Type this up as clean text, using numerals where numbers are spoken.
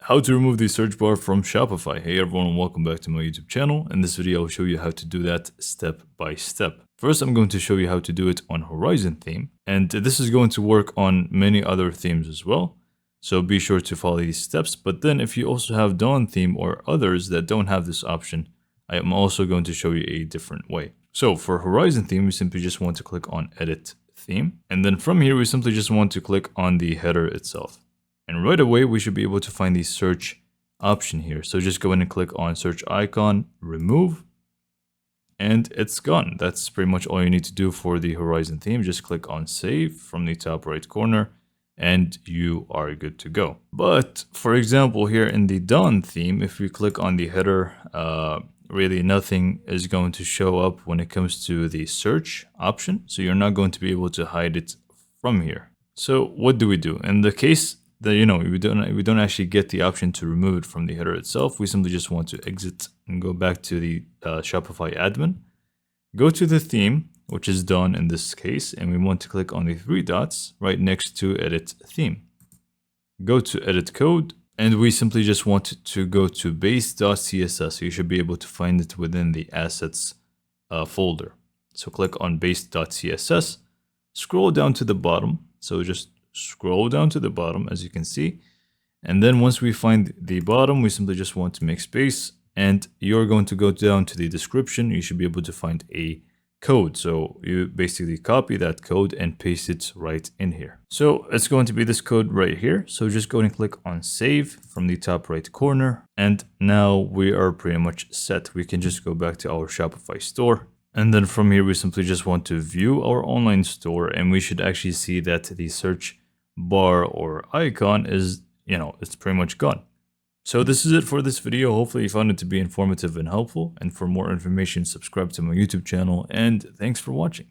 How to remove the search bar from Shopify. Hey everyone, welcome back to my YouTube channel. In this video, I'll show you how to do that step by step. First, I'm going to show you how to do it on Horizon theme, and this is going to work on many other themes as well. So be sure to follow these steps. But then if you also have Dawn theme or others that don't have this option, I am also going to show you a different way. So for Horizon theme, we simply just want to click on Edit Theme. And then from here, we simply just want to click on the header itself. And right away, we should be able to find the search option here. So just go in and click on search icon, remove, and it's gone. That's pretty much all you need to do for the Horizon theme. Just click on save from the top right corner and you are good to go. But for example, here in the Dawn theme, if we click on the header, really nothing is going to show up when it comes to the search option. So you're not going to be able to hide it from here. So what do we do? In the case that, we don't actually get the option to remove it from the header itself, we simply just want to exit and go back to the Shopify admin. Go to the theme, which is Dawn in this case, and we want to click on the three dots right next to Edit Theme. Go to Edit Code, and we simply just want to go to base.css. You should be able to find it within the assets folder. So click on base.css, scroll down to the bottom. So just scroll down to the bottom, as you can see. And then once we find the bottom, we simply just want to make space, and you're going to go down to the description. You should be able to find a code. So you basically copy that code and paste it right in here. So it's going to be this code right here. So just go and click on save from the top right corner. And now we are pretty much set. We can just go back to our Shopify store. And then from here, we simply just want to view our online store, and we should actually see that the search bar or icon is, it's pretty much gone. So this is it for this video. Hopefully you found it to be informative and helpful. And for more information, subscribe to my YouTube channel, and thanks for watching.